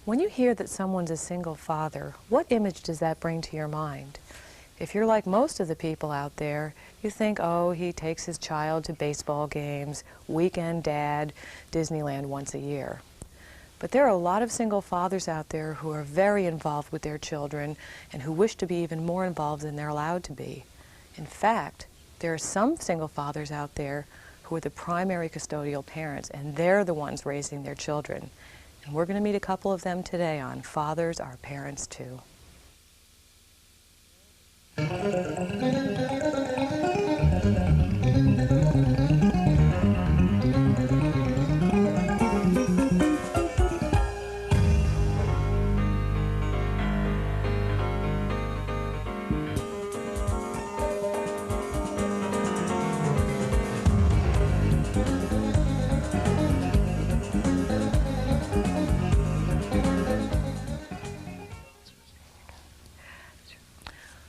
When you hear that someone's a single father, what image does that bring to your mind? If you're like most of the people out there, you think, oh, he takes his child to baseball games, weekend dad, Disneyland once a year. But there are a lot of single fathers out there who are very involved with their children and who wish to be even more involved than they're allowed to be. In fact, there are some single fathers out there who are the primary custodial parents, and they're the ones raising their children. And we're going to meet a couple of them today on Fathers Are Parents Too.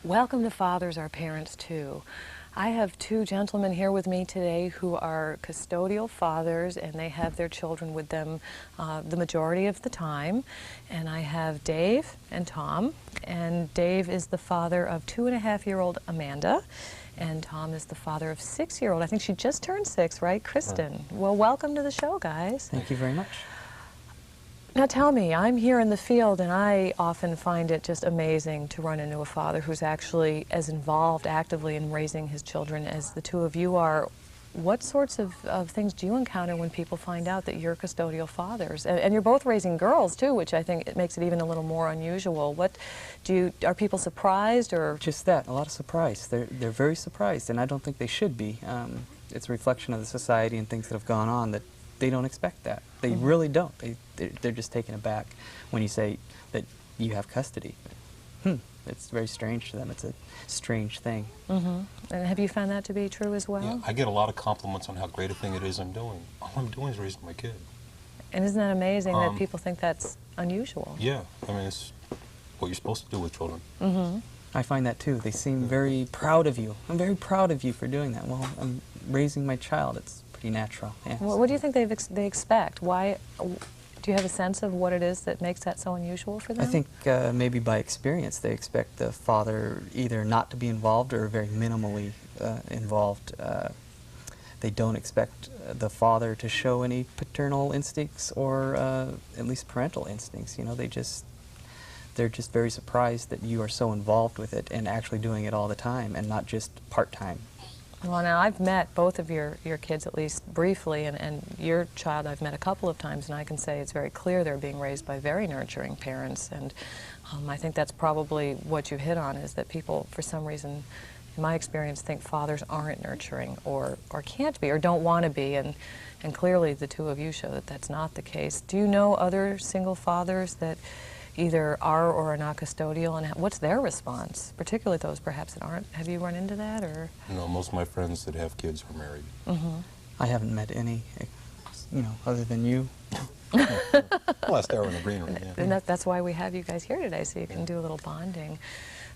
Welcome to Fathers Are Parents Too. I have two gentlemen here with me today who are custodial fathers, and they have their children with them the majority of the time. And I have Dave and Tom, and Dave is the father of 2.5-year-old Amanda, and Tom is the father of 6-year-old. I think she just turned 6, right, Kristen? Right. Well, welcome to the show, guys. Thank you very much. Now tell me, I'm here in the field and I often find it just amazing to run into a father who's actually as involved actively in raising his children as the two of you are. What sorts of things do you encounter when people find out that you're custodial fathers? And you're both raising girls too, which I think it makes it even a little more unusual. Are people surprised or? Just that, a lot of surprise. They're very surprised, and I don't think they should be. It's a reflection of the society and things that have gone on that they don't expect that. They really don't. They're just taken aback when you say that you have custody. It's very strange to them. It's a strange thing. And have you found that to be true as well? Yeah, I get a lot of compliments on how great a thing it is I'm doing. All I'm doing is raising my kid. And isn't that amazing that people think that's unusual? Yeah, I mean, it's what you're supposed to do with children. I find that too. They seem very proud of you. I'm very proud of you for doing that. Well, I'm raising my child. It's pretty natural. Yes. What do you think they expect? Why? Do you have a sense of what it is that makes that so unusual for them? I think maybe by experience they expect the father either not to be involved or very minimally involved. They don't expect the father to show any paternal instincts or at least parental instincts. You know, they're just very surprised that you are so involved with it and actually doing it all the time and not just part-time. Well, now I've met both of your kids at least briefly, and your child I've met a couple of times, and I can say it's very clear they're being raised by very nurturing parents, and I think that's probably what you hit on, is that people, for some reason, in my experience, think fathers aren't nurturing or can't be or don't want to be, and clearly the two of you show that that's not the case. Do you know other single fathers that either are or are not custodial, and what's their response, particularly those perhaps that aren't? Have you run into that, or? No, most of my friends that have kids are married. I haven't met any, you know, other than you. Well, that's there in the green room, yeah. And that's why we have you guys here today, so you can do a little bonding.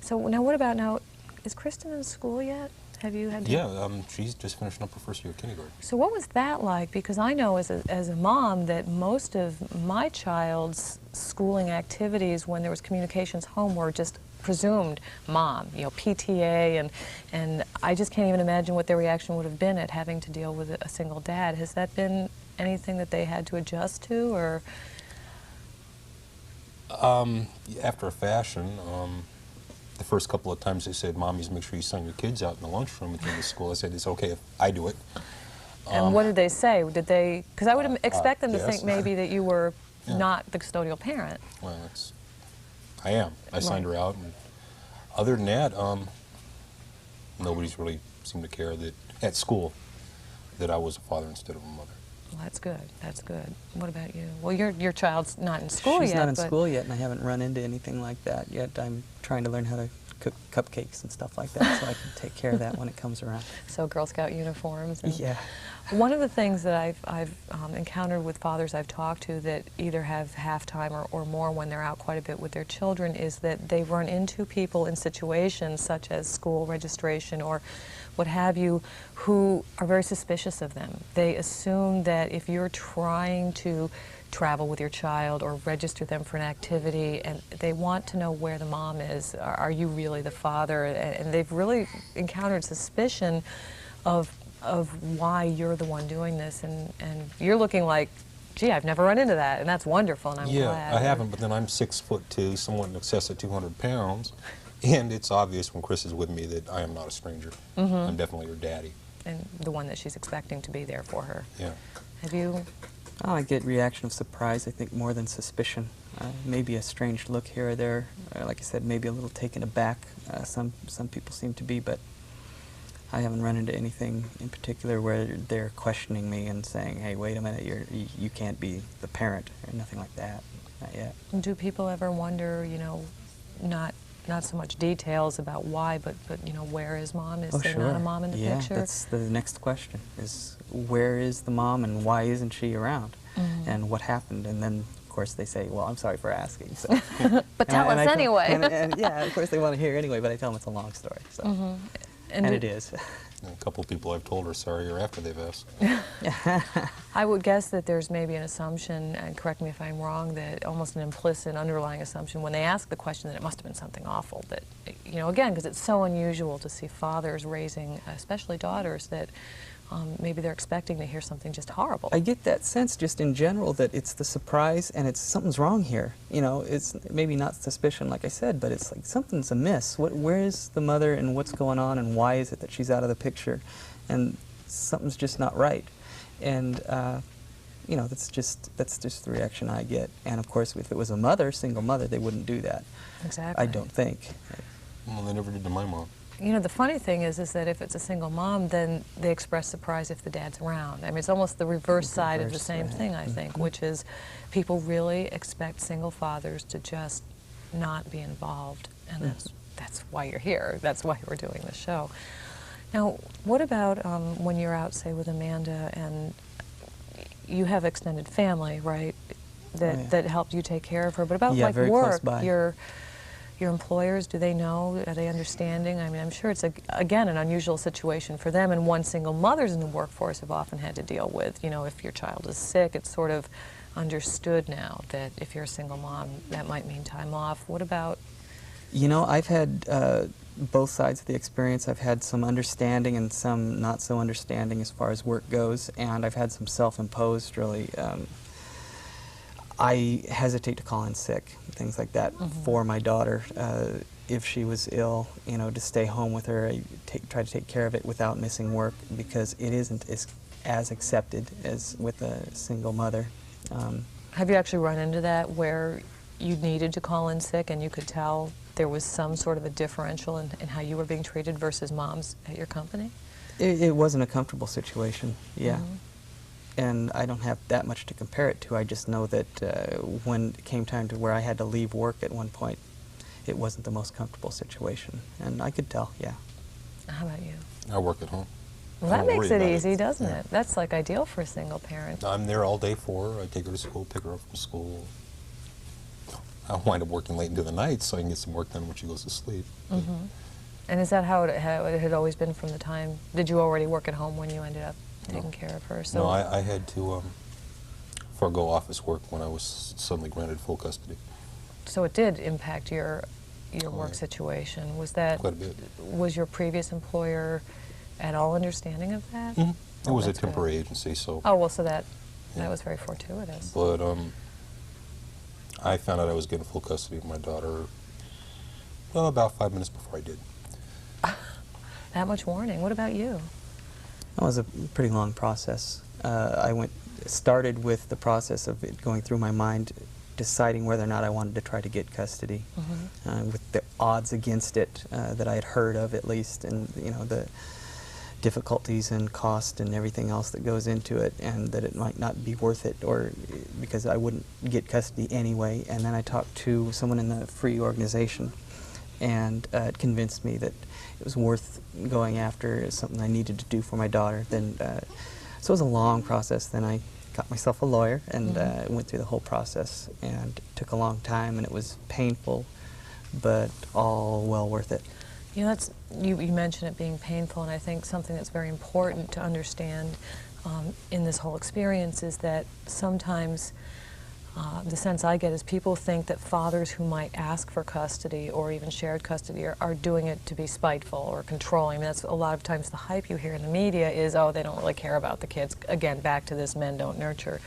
So now what about now, is Kristen in school yet? Have you had to? Yeah, she's just finishing up her first year of kindergarten. So what was that like? Because I know as a mom that most of my child's schooling activities when there was communications home were just presumed mom, you know, PTA, and I just can't even imagine what their reaction would have been at having to deal with a single dad. Has that been anything that they had to adjust to, or? After a fashion, the first couple of times they said, "Mommies, make sure you send your kids out in the lunchroom at the end of school." I said, "It's okay if I do it." And what did they say? Did they? Because I would expect them to yes. think maybe that you were not the custodial parent. Well, I am. I signed her out, and other than that, nobody's really seemed to care that at school that I was a father instead of a mother. Well, that's good. That's good. What about you? Well, your child's not in school yet. She's not in school yet, and I haven't run into anything like that yet. I'm trying to learn how to cook cupcakes and stuff like that, so I can take care of that when it comes around. So Girl Scout uniforms. And Yeah. One of the things that I've encountered with fathers I've talked to that either have half-time or more when they're out quite a bit with their children is that they run into people in situations such as school registration or what have you, who are very suspicious of them. They assume that if you're trying to travel with your child or register them for an activity, and they want to know where the mom is, are you really the father? And they've really encountered suspicion of why you're the one doing this, and you're looking like, gee, I've never run into that, and that's wonderful, and I'm glad. Yeah, I haven't, but then I'm 6'2", somewhat in excess of 200 pounds, and it's obvious when Chris is with me that I am not a stranger. I'm definitely her daddy. And the one that she's expecting to be there for her. Yeah. Have you? Oh, I get reaction of surprise, I think, more than suspicion. Maybe a strange look here or there. Like I said, maybe a little taken aback. Some people seem to be, but I haven't run into anything in particular where they're questioning me and saying, hey, wait a minute, you can't be the parent, or nothing like that. Not yet. Do people ever wonder, you know, not so much details about why, but you know, where is mom? Is there not a mom in the picture? Yeah, that's the next question, is where is the mom and why isn't she around? And what happened? And then, of course, they say, well, I'm sorry for asking. So. But tell us anyway. And yeah, of course they want to hear anyway, but I tell them it's a long story. So. And it is. A couple of people I've told are sorrier after they've asked. I would guess that there's maybe an assumption, and correct me if I'm wrong, that almost an implicit underlying assumption when they ask the question that it must have been something awful. That, you know, again, because it's so unusual to see fathers raising, especially daughters, that maybe they're expecting to hear something just horrible. I get that sense just in general that it's the surprise and it's something's wrong here. You know, it's maybe not suspicion like I said, but it's like something's amiss. Where is the mother and what's going on and why is it that she's out of the picture? And something's just not right. And you know, that's just the reaction I get. And of course, if it was a mother, single mother, they wouldn't do that. Exactly. I don't think. Well, they never did to my mom. You know, the funny thing is that if it's a single mom, then they express surprise if the dad's around. I mean, it's almost the reverse side of the same thing, I think, which is people really expect single fathers to just not be involved, and that's why you're here. That's why we're doing the show. Now, what about when you're out, say, with Amanda, and you have extended family, right, that helped you take care of her? But about like very work, close by. Your employers, do they know? Are they understanding? I mean, I'm sure it's, again, an unusual situation for them, and one single mothers in the workforce have often had to deal with. You know, if your child is sick, it's sort of understood now that if you're a single mom, that might mean time off. What about? You know, I've had both sides of the experience. I've had some understanding and some not so understanding as far as work goes, and I've had some self-imposed, really. I hesitate to call in sick, things like that, for my daughter. If she was ill, you know, to stay home with her, I try to take care of it without missing work, because it isn't as accepted as with a single mother. Have you actually run into that where you needed to call in sick and you could tell there was some sort of a differential in how you were being treated versus moms at your company? It wasn't a comfortable situation, yeah. And I don't have that much to compare it to. I just know that when it came time to where I had to leave work at one point, it wasn't the most comfortable situation. And I could tell, yeah. How about you? I work at home. Well, that makes it easy, doesn't it? That's like ideal for a single parent. I'm there all day for her. I take her to school, pick her up from school. I wind up working late into the night so I can get some work done when she goes to sleep. And is that how it had always been from the time? Did you already work at home when you ended up taking care of her? So no, I had to forego office work when I was suddenly granted full custody. So it did impact your work situation. Was that quite a bit? Was your previous employer at all understanding of that? It was a that's good. temporary agency, so. Oh well, so that was very fortuitous. But I found out I was getting full custody of my daughter, well, about 5 minutes before I did. That much warning. What about you? That was a pretty long process. I started with the process of it going through my mind, deciding whether or not I wanted to try to get custody, with the odds against it that I had heard of, at least, and you know, the difficulties and cost and everything else that goes into it, and that it might not be worth it, or because I wouldn't get custody anyway. And then I talked to someone in the free organization, and it convinced me that it was worth going after, something I needed to do for my daughter. Then, so it was a long process. Then I got myself a lawyer and went through the whole process, and it took a long time, and it was painful, but all well worth it. You know, you mentioned it being painful, and I think something that's very important to understand in this whole experience is that sometimes the sense I get is people think that fathers who might ask for custody or even shared custody are doing it to be spiteful or controlling. I mean, that's a lot of times the hype you hear in the media is, oh, they don't really care about the kids. Again, back to this men don't nurture.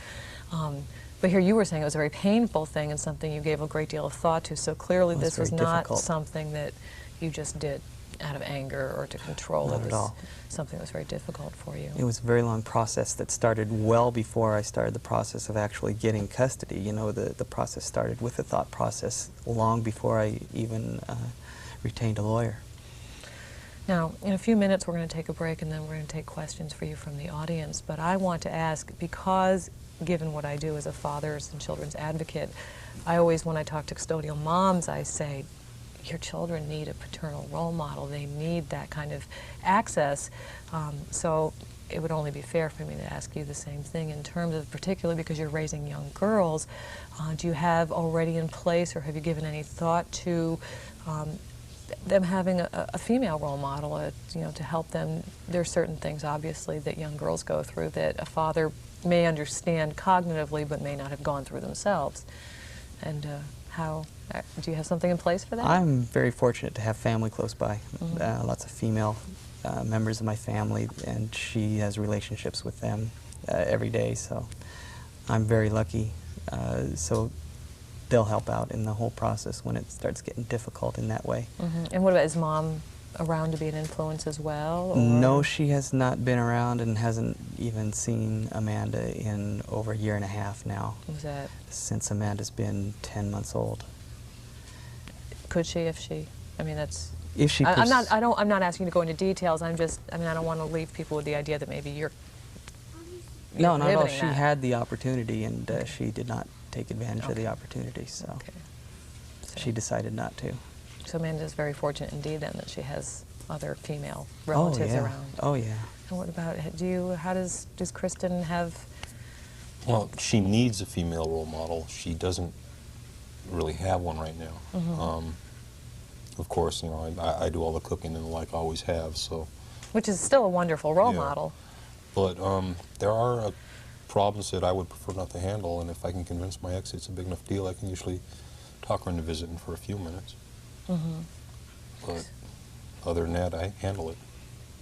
But here you were saying it was a very painful thing and something you gave a great deal of thought to, so clearly this was not something that you just did out of anger or to control. Not at all. Something that was very difficult for you. It was a very long process that started well before I started the process of actually getting custody. You know, the process started with the thought process long before I even retained a lawyer. Now, in a few minutes we're going to take a break and then we're going to take questions for you from the audience. But I want to ask, because given what I do as a father's and children's advocate, I always, when I talk to custodial moms, I say, your children need a paternal role model. They need that kind of access. So it would only be fair for me to ask you the same thing in terms of, particularly because you're raising young girls, do you have already in place or have you given any thought to them having a female role model, you know, to help them? There are certain things, obviously, that young girls go through that a father may understand cognitively but may not have gone through themselves. And how, do you have something in place for that? I'm very fortunate to have family close by, lots of female members of my family, and she has relationships with them every day, so I'm very lucky. So they'll help out in the whole process when it starts getting difficult in that way. And what about, is mom around to be an influence as well? Or? No, she has not been around and hasn't even seen Amanda in over a year and a half now. Who's that? Since Amanda's been 10 months old. Could she, if she, I mean, that's... If she I'm not asking you to go into details. I'm just, I mean, I don't want to leave people with the idea that maybe you're no, not at all. She that. had the opportunity, and she did not take advantage of the opportunity, so she decided not to. So Amanda's very fortunate indeed then that she has other female relatives around. Oh yeah. And what about, how does Kristen have? Well, she needs a female role model. She doesn't really have one right now. Of course, you know, I do all the cooking and the like, I always have, so. Which is still a wonderful role model. But there are problems that I would prefer not to handle, and if I can convince my ex it's a big enough deal, I can usually talk her into visiting for a few minutes. But other than that, I handle it.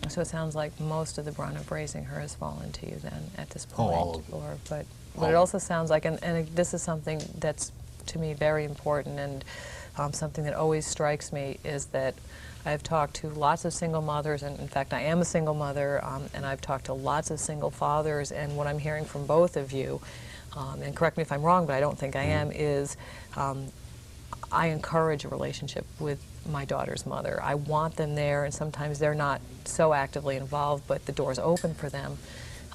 So it sounds like most of the brunt of raising her has fallen to you then at this Oh, point. all of it. But it also sounds like, and this is something that's to me very important, and something that always strikes me is that I've talked to lots of single mothers, and in fact I am a single mother, and I've talked to lots of single fathers, and what I'm hearing from both of you, and correct me if I'm wrong, but I don't think I am, is I encourage a relationship with my daughter's mother. I want them there, and sometimes they're not so actively involved, but the door's open for them.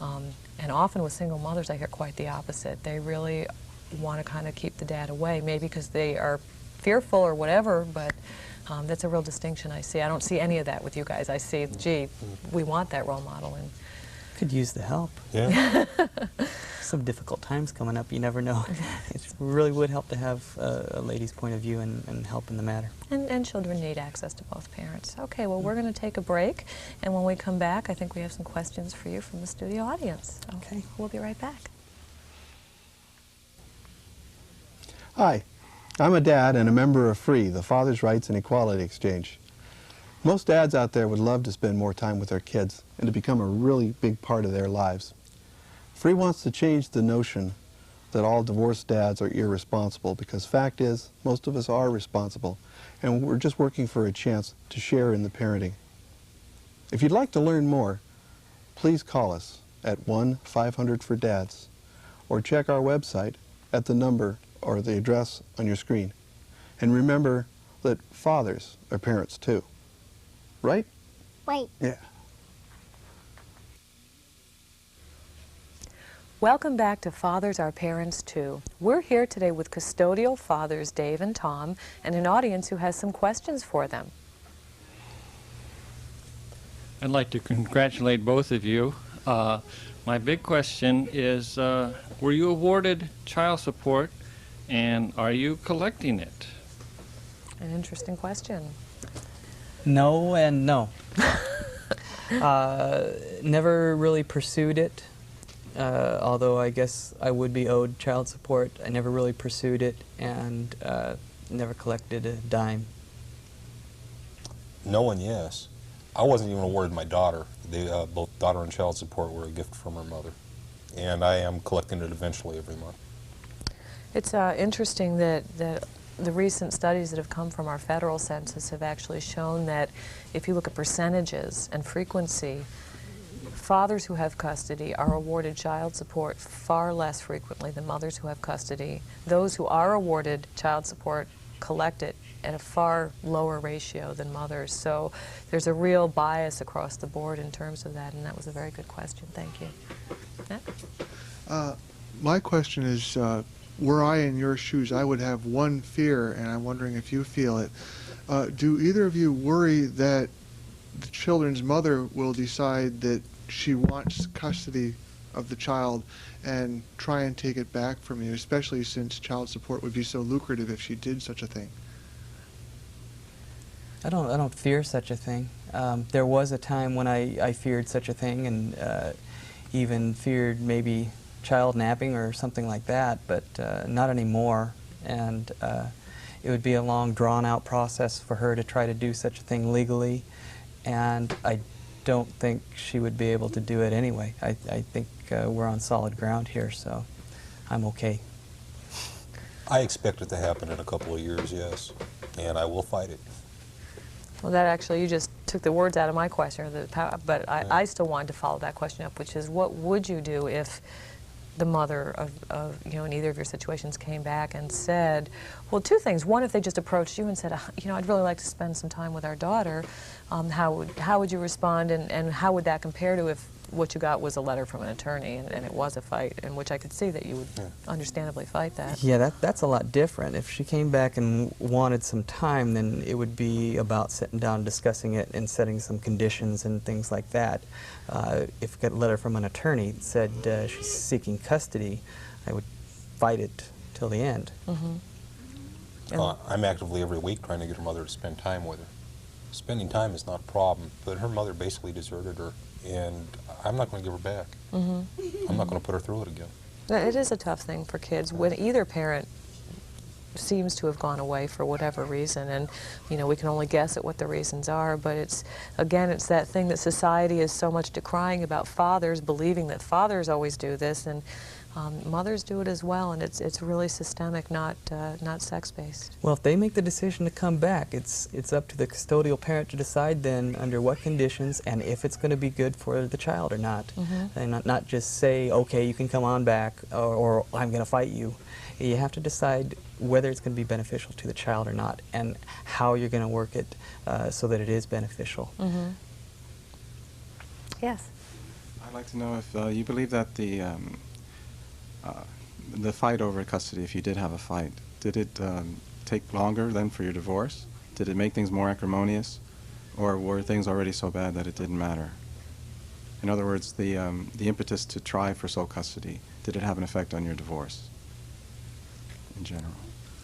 And often with single mothers, I hear quite the opposite. They really want to kind of keep the dad away, maybe because they are fearful or whatever, but that's a real distinction I see. I don't see any of that with you guys. I see, gee, we want that role model. And could use the help. Yeah. Some difficult times coming up, you never know. It really would help to have a lady's point of view and help in the matter. And children need access to both parents. Okay, well, we're going to take a break, and when we come back, I think we have some questions for you from the studio audience. So okay. We'll be right back. Hi, I'm a dad and a member of FREE, the Father's Rights and Equality Exchange. Most dads out there would love to spend more time with their kids and to become a really big part of their lives. FREE wants to change the notion that all divorced dads are irresponsible, because fact is, most of us are responsible, and we're just working for a chance to share in the parenting. If you'd like to learn more, please call us at 1-500-FOR-DADS or check our website at the number or the address on your screen. And remember that fathers are parents too. Right? Right. Yeah. Welcome back to Fathers Are Parents Too. We're here today with custodial fathers Dave and Tom, and an audience who has some questions for them. I'd like to congratulate both of you. My big question is, were you awarded child support, and are you collecting it? An interesting question. No and no. Never really pursued it, although I guess I would be owed child support. I never really pursued it, and never collected a dime. No and yes. I wasn't even awarded my daughter. They, both daughter and child support were a gift from her mother. And I am collecting it eventually every month. It's interesting that the recent studies that have come from our federal census have actually shown that if you look at percentages and frequency, fathers who have custody are awarded child support far less frequently than mothers who have custody. Those who are awarded child support collect it at a far lower ratio than mothers. So there's a real bias across the board in terms of that, and that was a very good question. Thank you. Matt? My question is, were I in your shoes, I would have one fear, and I'm wondering if you feel it. Do either of you worry that the children's mother will decide that she wants custody of the child and try and take it back from you, especially since child support would be so lucrative if she did such a thing? I don't fear such a thing. There was a time when I feared such a thing, and even feared maybe child napping or something like that, but not anymore. And it would be a long, drawn-out process for her to try to do such a thing legally, and I don't think she would be able to do it anyway. I think we're on solid ground here, so I'm okay. I expect it to happen in a couple of years, yes, and I will fight it. Well, that actually, you just took the words out of my question, but I still wanted to follow that question up, which is, what would you do if the mother of in either of your situations came back and said, well, two things. One, if they just approached you and said, I'd really like to spend some time with our daughter, how would you respond, and how would that compare to if what you got was a letter from an attorney and it was a fight, in which I could see that you would understandably fight that? Yeah, that's a lot different. If she came back and wanted some time, then it would be about sitting down, discussing it, and setting some conditions and things like that. If I got a letter from an attorney that said she's seeking custody, I would fight it till the end. I'm actively every week trying to get her mother to spend time with her. Spending time is not a problem, but her mother basically deserted her, and I'm not going to give her back. I'm not going to put her through it again. It is a tough thing for kids when either parent seems to have gone away for whatever reason, and we can only guess at what the reasons are, but it's that thing that society is so much decrying about fathers, believing that fathers always do this, and mothers do it as well, and it's really systemic, not sex-based. Well, if they make the decision to come back, it's up to the custodial parent to decide then under what conditions and if it's going to be good for the child or not. And not just say, okay, you can come on back, or I'm going to fight you. You have to decide whether it's going to be beneficial to the child or not, and how you're going to work it so that it is beneficial. Yes? I'd like to know if you believe that the fight over custody, if you did have a fight, did it take longer then for your divorce? Did it make things more acrimonious? Or were things already so bad that it didn't matter? In other words, the impetus to try for sole custody, did it have an effect on your divorce in general?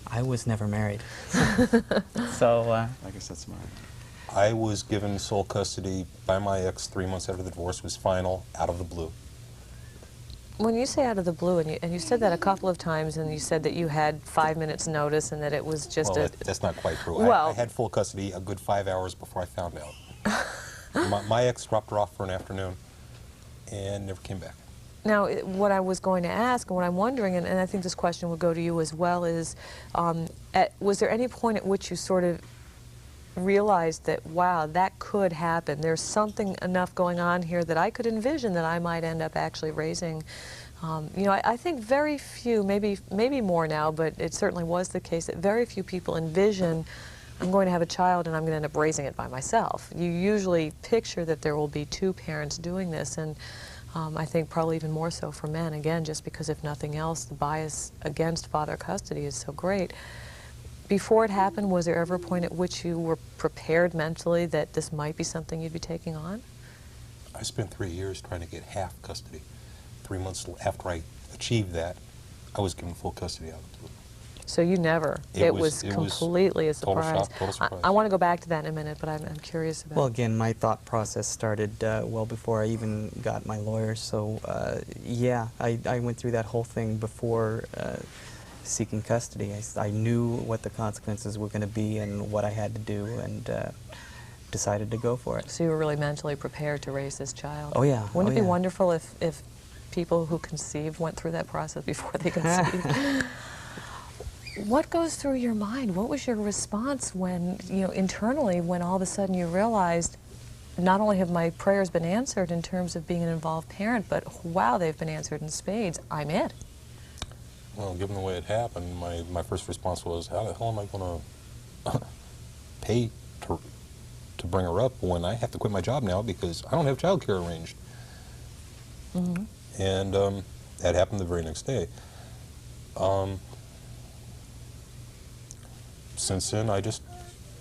I was never married. So I guess that's mine. I was given sole custody by my ex 3 months after the divorce was final, out of the blue. When you say out of the blue, and you said that a couple of times, and you said that you had 5 minutes notice and that it was just well, that's not quite true. Well, I had full custody a good 5 hours before I found out. my ex dropped her off for an afternoon and never came back. Now, what I was going to ask, and what I'm wondering, and I think this question would go to you as well, is was there any point at which you sort of realized that, wow, that could happen? There's something enough going on here that I could envision that I might end up actually raising. I think very few, maybe more now, but it certainly was the case that very few people envision, I'm going to have a child and I'm going to end up raising it by myself. You usually picture that there will be two parents doing this, and I think probably even more so for men, again, just because if nothing else, the bias against father custody is so great. Before it happened, was there ever a point at which you were prepared mentally that this might be something you'd be taking on? I spent 3 years trying to get half custody. 3 months after I achieved that, I was given full custody out of the blue. So you never. It was it completely a total surprise. shock, total surprise. I want to go back to that in a minute, but I'm curious about. Well, again, my thought process started well before I even got my lawyer. So, yeah, I went through that whole thing before seeking custody. I knew what the consequences were going to be and what I had to do, and decided to go for it. So you were really mentally prepared to raise this child. Oh, yeah. Wouldn't oh, it be yeah. wonderful if people who conceive went through that process before they conceived? What goes through your mind? What was your response when, internally, when all of a sudden you realized, not only have my prayers been answered in terms of being an involved parent, but wow, they've been answered in spades. I'm it. Well, given the way it happened, my first response was, how the hell am I going to pay to bring her up when I have to quit my job now because I don't have child care arranged? Mm-hmm. And that happened the very next day. Since then, I just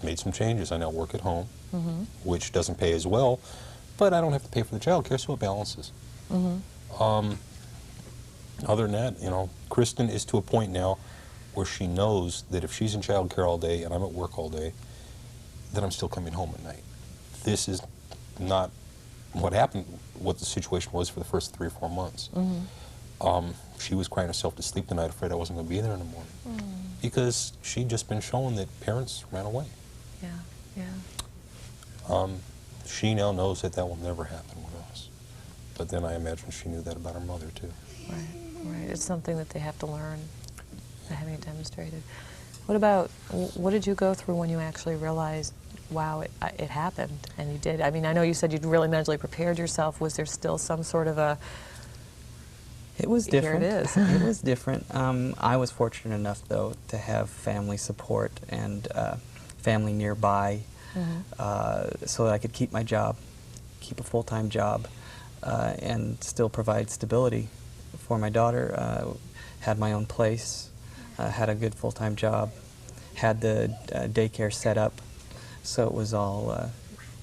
made some changes. I now work at home, Mm-hmm. which doesn't pay as well, but I don't have to pay for the child care, so it balances. Mm-hmm. Other than that, Kristen is to a point now where she knows that if she's in child care all day and I'm at work all day, then I'm still coming home at night. This is not what the situation was for the first 3 or 4 months. Mm-hmm. She was crying herself to sleep tonight, afraid I wasn't going to be there in the morning. Because she'd just been shown that parents ran away. Yeah, yeah. She now knows that will never happen with us. But then I imagine she knew that about her mother, too. Right, right. It's something that they have to learn, having it demonstrated. What did you go through when you actually realized, wow, it happened, and you did? I mean, I know you said you'd really mentally prepared yourself. Was there still some sort of a... It was different. Here it is. It was different. I was fortunate enough, though, to have family support and family nearby, so that I could keep my job, keep a full-time job, and still provide stability for my daughter. Had my own place, had a good full-time job, had the daycare set up, so it was all.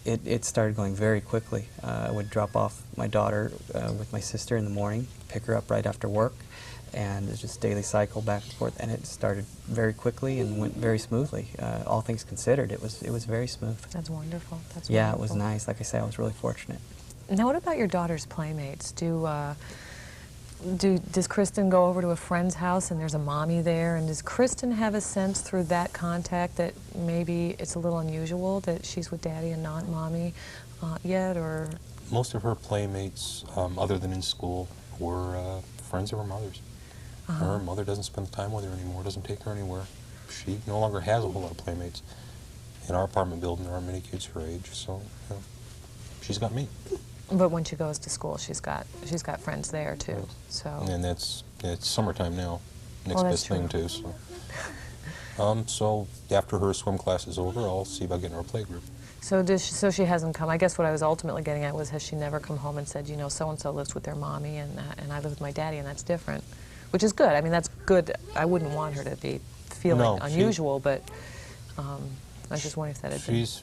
It started going very quickly. I would drop off my daughter with my sister in the morning, pick her up right after work, and it's just daily cycle back and forth. And it started very quickly and went very smoothly. All things considered, it was very smooth. That's wonderful. That's yeah, wonderful. it was nice. Like I say, I was really fortunate. Now, what about your daughter's playmates? Does Kristen go over to a friend's house and there's a mommy there? And does Kristen have a sense through that contact that maybe it's a little unusual that she's with daddy and not mommy yet, or? Most of her playmates, other than in school, were friends of her mother's. Her mother doesn't spend the time with her anymore, doesn't take her anywhere. She no longer has a whole lot of playmates. In our apartment building, there aren't many kids her age, so she's got me. But when she goes to school, she's got friends there too. Yes. So. And it's summertime now. Next that's best thing true. too. So, so after her swim class is over, I'll see about getting her a play group. So she hasn't come. I guess what I was ultimately getting at was, has she never come home and said, so and so lives with their mommy and I live with my daddy, and that's different, which is good. I mean, that's good. I wouldn't want her to be feeling unusual, but I was just wondering if that had been. She's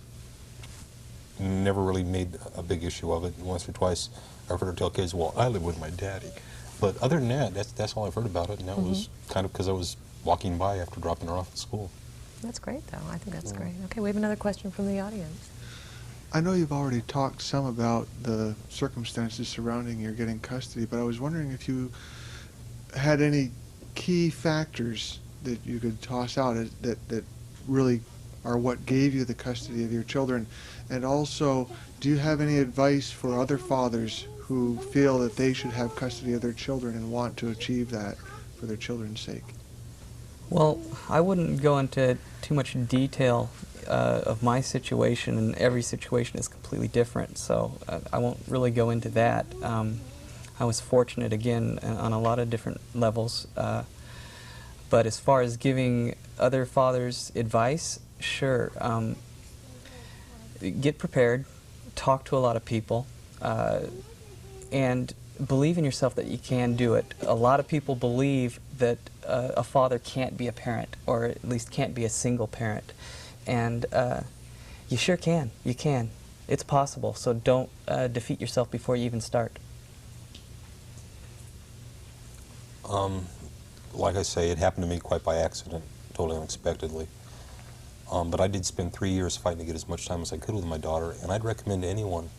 never really made a big issue of it. Once or twice I've heard her tell kids, well, I live with my daddy. But other than that, that's all I've heard about it, and that was kind of because I was walking by after dropping her off at school. That's great, though. I think that's great. Okay, we have another question from the audience. I know you've already talked some about the circumstances surrounding your getting custody, but I was wondering if you had any key factors that you could toss out that really are what gave you the custody of your children. And also, do you have any advice for other fathers who feel that they should have custody of their children and want to achieve that for their children's sake? Well, I wouldn't go into too much detail of my situation, and every situation is completely different, so I won't really go into that. I was fortunate, again, on a lot of different levels, but as far as giving other fathers advice, sure. Get prepared, talk to a lot of people, and believe in yourself that you can do it. A lot of people believe that a father can't be a parent, or at least can't be a single parent. And you sure can. You can. It's possible. So don't defeat yourself before you even start. like I say, it happened to me quite by accident, totally unexpectedly. But I did spend 3 years fighting to get as much time as I could with my daughter, and I'd recommend to anyone,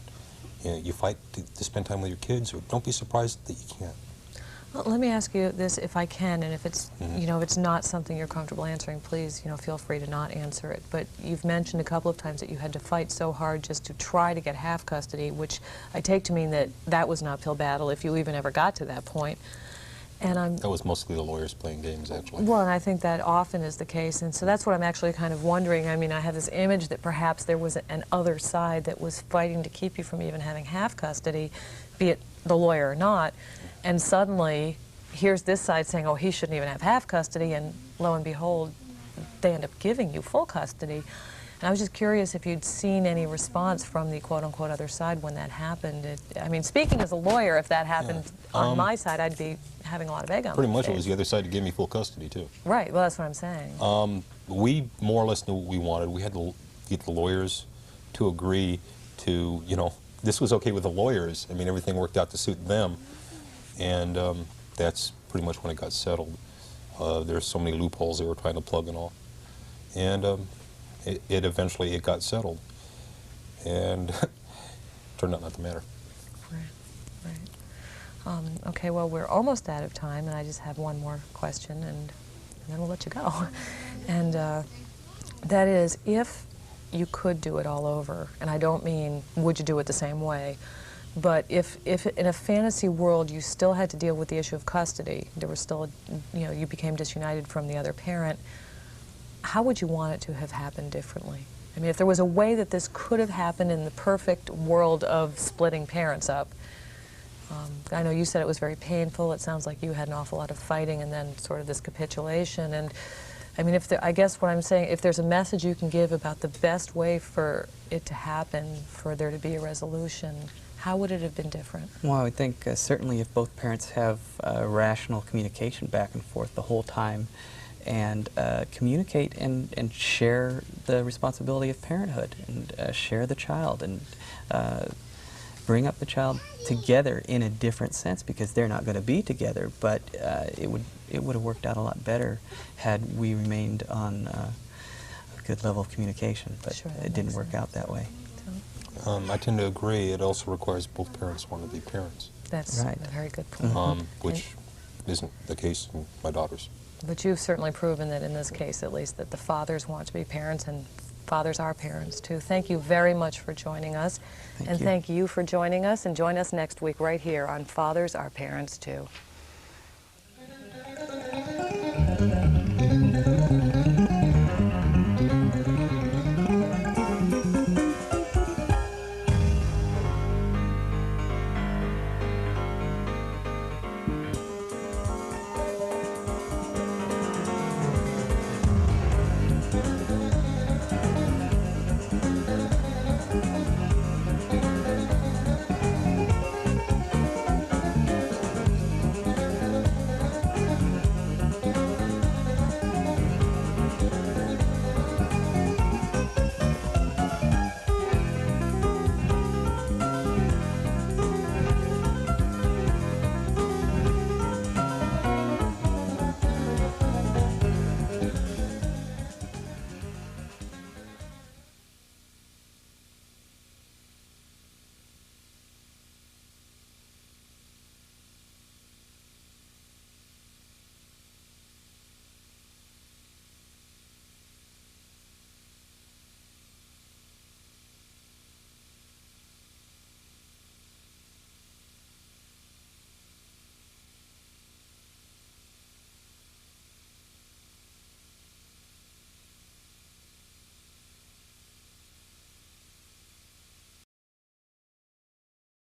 you fight to spend time with your kids, or don't be surprised that you can't. Well, let me ask you this, if I can, and if it's, you know, if it's not something you're comfortable answering, please, you know, feel free to not answer it. But you've mentioned a couple of times that you had to fight so hard just to try to get half custody, which I take to mean that that was an uphill battle if you even ever got to that point. And That was mostly the lawyers playing games, actually. well, and I think that often is the case, and so that's what I'm actually kind of wondering. I mean, I have this image that perhaps there was an other side that was fighting to keep you from even having half custody, be it the lawyer or not, and suddenly here's this side saying, oh, he shouldn't even have half custody, and lo and behold, they end up giving you full custody. And I was just curious if you'd seen any response from the quote-unquote other side when that happened. I mean, speaking as a lawyer, if that happened on my side, I'd be having a lot of egg on Pretty my much face. it was the other side to give me full custody, too. Right, well, that's what I'm saying. We more or less knew what we wanted. We had to get the lawyers to agree to, you know, this was okay with the lawyers. I mean, everything worked out to suit them. And that's pretty much when it got settled. There's so many loopholes they were trying to plug and all. And it eventually got settled. And turned out not to matter. Right, right. Okay, well, we're almost out of time, and I just have one more question, and then we'll let you go. And that is, if you could do it all over, and I don't mean would you do it the same way, but if in a fantasy world you still had to deal with the issue of custody, there was still, you know, you became disunited from the other parent, how would you want it to have happened differently? I mean, if there was a way that this could have happened in the perfect world of splitting parents up, I know you said it was very painful. It sounds like you had an awful lot of fighting and then sort of this capitulation. And I mean, I guess what I'm saying, if there's a message you can give about the best way for it to happen, for there to be a resolution, how would it have been different? Well, I would think certainly if both parents have rational communication back and forth the whole time, and communicate and share the responsibility of parenthood, and share the child, and bring up the child together in a different sense, because they're not going to be together, but it would have worked out a lot better had we remained on a good level of communication, but Sure, it didn't work out that way. I tend to agree. It also requires both parents want to be parents, That's Right. a very good point. which isn't the case in my daughter's. But you've certainly proven that in this case, at least, that the fathers want to be parents, and fathers are parents, too. Thank you very much for joining us. Thank And you. thank you for joining us, and join us next week right here on Fathers Are Parents, Too.